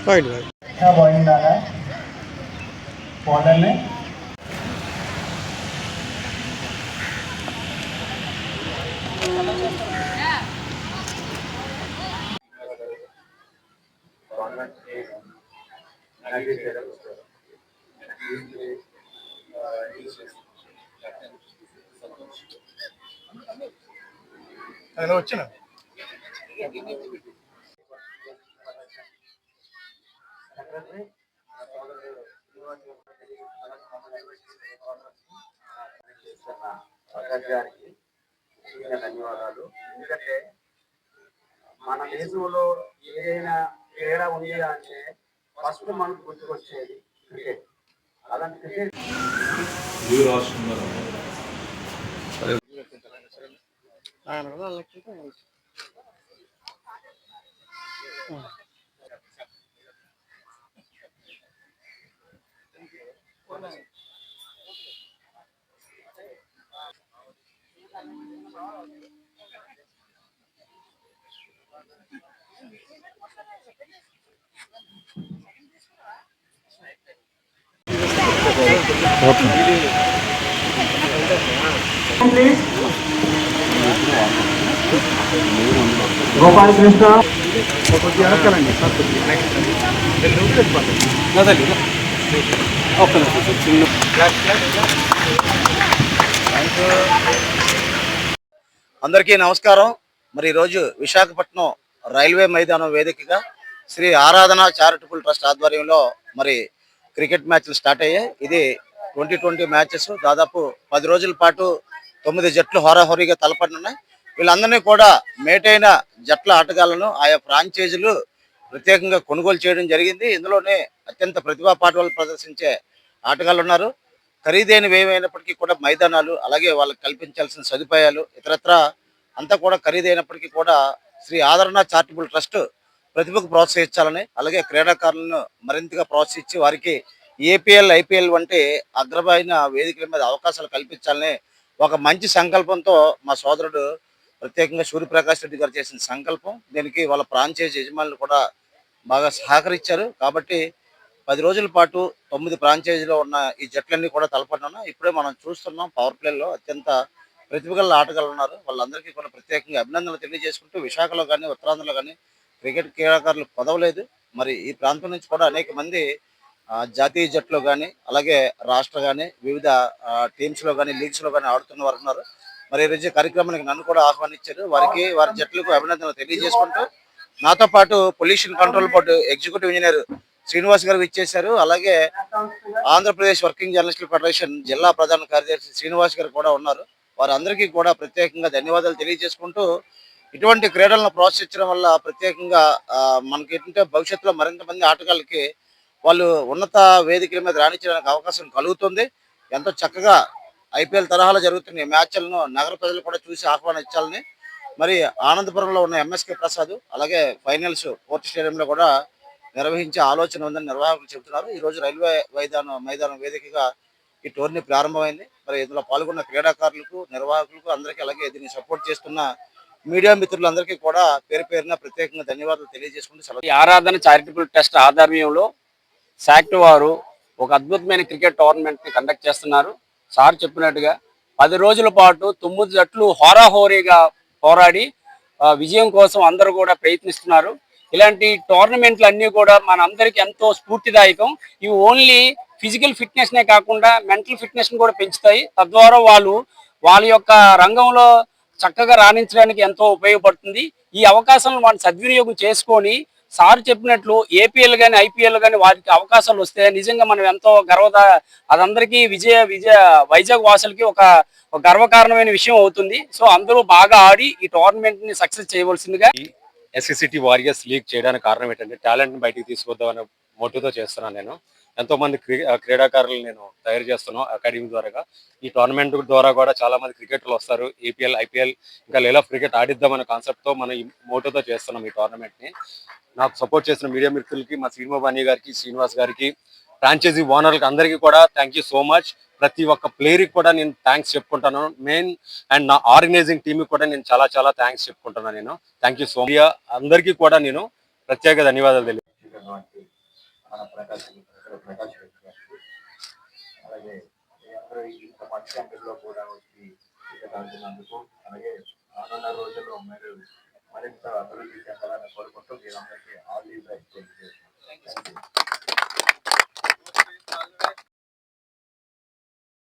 Right, right. अच्छा bowling डाला है बॉलर ने हेलो अच्छा ना ధన్యవాదాలు ఎందుకంటే మన దేశంలో ఏదైనా తేడా ఉంది అంటే ఫస్ట్ మనకు గుర్తుకొచ్చేది క్రికెట్ అలాంటి క్రికెట్ गोपाल कृष्ण అందరికీ నమస్కారం। మరి రోజు విశాఖపట్నం రైల్వే మైదానం వేదికగా శ్రీ ఆరాధన చారిటబుల్ ట్రస్ట్ ఆధ్వర్యంలో మరి క్రికెట్ మ్యాచ్లు స్టార్ట్ అయ్యాయి। ఇది 2020 మ్యాచెస్ దాదాపు 10 రోజుల పాటు 9 జట్లు హోరాహోరీగా తలపడనున్నాయి। వీళ్ళందరినీ కూడా మేటైన జట్ల ఆటగాళ్లను ఆయా ఫ్రాంచైజీలు ప్రత్యేకంగా కొనుగోలు చేయడం జరిగింది। ఇందులోనే అత్యంత ప్రతిభా పాఠవాలు ప్రదర్శించే ఆటగాళ్ళు ఉన్నారు। ఖరీదైనవి ఏమైనప్పటికీ కూడా మైదానాలు అలాగే వాళ్ళకి కల్పించాల్సిన సదుపాయాలు ఇతరత్ర అంతా కూడా ఖరీదైనప్పటికీ కూడా శ్రీ ఆదరణ చారిటబుల్ ట్రస్ట్ ప్రతిభకు ప్రోత్సహించాలని అలాగే క్రీడాకారులను మరింతగా ప్రోత్సహించి వారికి ఏపీఎల్ ఐపీఎల్ వంటి అగ్రమైన వేదికల మీద అవకాశాలు కల్పించాలని ఒక మంచి సంకల్పంతో మా సోదరుడు ప్రత్యేకంగా సూర్యప్రకాష్ రెడ్డి గారు చేసిన సంకల్పం। దీనికి వాళ్ళ ఫ్రాంచైజీ యజమానులు కూడా బాగా సహకరించారు। కాబట్టి 10 రోజుల పాటు 9 ఫ్రాంచైజీలో ఉన్న ఈ జట్లన్నీ కూడా తలపడినాయి। ఇప్పుడే మనం చూస్తున్నాం పవర్ ప్లేలో అత్యంత ప్రతిభగల ఆటగాళ్ళు ఉన్నారు। వాళ్ళందరికీ కూడా ప్రత్యేకంగా అభినందనలు తెలియజేసుకుంటూ విశాఖలో కానీ ఉత్తరాంధ్రలో కానీ క్రికెట్ క్రీడాకారులు పదవలేదు। మరి ఈ ప్రాంతం నుంచి కూడా అనేక మంది జాతీయ జట్లో కానీ అలాగే రాష్ట్ర కానీ వివిధ టీమ్స్లో కానీ లీగ్స్లో కానీ ఆడుతున్న వారు ఉన్నారు। మరి ఈరోజు కార్యక్రమానికి నన్ను కూడా ఆహ్వానించారు। వారి జట్లకు అభినందనలు తెలియజేసుకుంటూ నాతో పాటు pollution control board executive engineer Srinivas గారు ఇచ్చేశారు। అలాగే ఆంధ్రప్రదేశ్ వర్కింగ్ జర్నలిస్టుల ఫెడరేషన్ జిల్లా ప్రధాన కార్యదర్శి శ్రీనివాస్ గారు కూడా ఉన్నారు। వారందరికీ కూడా ప్రత్యేకంగా ధన్యవాదాలు తెలియజేసుకుంటూ ఇటువంటి క్రీడలను ప్రోత్సహించడం వల్ల ప్రత్యేకంగా మనకి ఏంటంటే భవిష్యత్తులో మరింత మంది ఆటగాళ్ళకి వాళ్ళు ఉన్నత వేదికల మీద రాణించడానికి అవకాశం కలుగుతుంది। ఎంతో చక్కగా ఐపీఎల్ తరహాలో జరుగుతున్న ఈ మ్యాచ్లను నగర ప్రజలు కూడా చూసి ఆహ్వానించాలని మరి ఆనందపురంలో ఉన్న ఎంఎస్కే ప్రసాద్ అలాగే ఫైనల్స్ పోర్ట్ స్టేడియంలో కూడా నిర్వహించే ఆలోచన ఉందని నిర్వాహకులు చెబుతున్నారు। ఈరోజు రైల్వే మైదానం వేదికగా ఈ టోర్నీ ప్రారంభమైంది। మరి ఇందులో పాల్గొన్న క్రీడాకారులకు నిర్వాహకులకు అందరికీ అలాగే దీన్ని సపోర్ట్ చేస్తున్న మీడియా మిత్రులందరికీ కూడా పేరు పేరున ప్రత్యేకంగా ధన్యవాదాలు తెలియజేసుకుంటూ ఆరాధన చారిటబుల్ ట్రస్ట్ ఆధ్వర్యంలో శాక్ట్ వారు ఒక అద్భుతమైన క్రికెట్ టోర్నమెంట్ ని కండక్ట్ చేస్తున్నారు। సార్ చెప్పినట్టుగా 10 రోజుల పాటు 9 జట్లు హోరాహోరీగా పోరాడి విజయం కోసం అందరూ కూడా ప్రయత్నిస్తున్నారు। ఇలాంటి టోర్నమెంట్లు అన్నీ కూడా మన అందరికి ఎంతో స్ఫూర్తిదాయకం। ఇవి ఓన్లీ ఫిజికల్ ఫిట్నెస్ నే కాకుండా మెంటల్ ఫిట్నెస్ ని కూడా పెంచుతాయి। తద్వారా వాళ్ళ యొక్క రంగంలో చక్కగా రాణించడానికి ఎంతో ఉపయోగపడుతుంది। ఈ అవకాశాలను వాళ్ళు సద్వినియోగం చేసుకొని సార్ చెప్పినట్లు ఏపీఎల్ కానీ ఐపీఎల్ కానీ వారికి అవకాశాలు వస్తే నిజంగా మనం ఎంతో అదందరికీ వైజాగ్ వాసులకి ఒక గర్వకారణమైన విషయం అవుతుంది। సో అందరూ బాగా ఆడి ఈ టోర్నమెంట్ ని సక్సెస్ చేయవలసిందిగా ఎస్సీసీటీ వారియర్స్ లీగ్ చేయడానికి కారణం ఏంటంటే టాలెంట్ బయటికి తీసుకొద్దామనే మోటివ్తో చేస్తున్నాను। నేను ఎంతో మంది క్రీడాకారులు నేను తయారు చేస్తున్నాను అకాడమీ ద్వారా। ఈ టోర్నమెంట్ ద్వారా కూడా చాలా మంది క్రికెటర్లు వస్తారు। ఏపీఎల్ ఐపీఎల్ ఇంకా లెవెల్ ఆఫ్ క్రికెట్ ఆడిద్దామనే కాన్సెప్ట్తో మనం ఈ మోటివ్తో చేస్తున్నాం ఈ టోర్నమెంట్ని। నాకు సపోర్ట్ చేసిన మీడియా మిత్రులకి మా శ్రీనివాబాని గారికి శ్రీనివాస్ గారికి ఫ్రాంచైజీ ఓనర్లకి అందరికీ కూడా థ్యాంక్ యూ సో మచ్। ప్రతి ఒక్క ప్లేయర్కి కూడా నేను థ్యాంక్స్ చెప్పుకుంటాను। మెయిన్ అండ్ నా ఆర్గనైజింగ్ టీమ్కి కూడా నేను చాలా చాలా థ్యాంక్స్ చెప్పుకుంటున్నాను। నేను థ్యాంక్ యూ సో మచ్। అందరికీ కూడా నేను ప్రత్యేక ధన్యవాదాలు తెలియజేస్తున్నాను। మన ప్రకాష్ రెడ్డి గారికి, అలాగే అందరూ ఇంత మంచి సంఖ్యలో కూడా వచ్చి క్రికెట్ ఆడుతున్నందుకు, అలాగే రానున్న రోజుల్లో మీరు మరింత అభివృద్ధి చెందాలని కోరుకుంటూ మీరందరికీ ఆల్ ది బెస్ట్.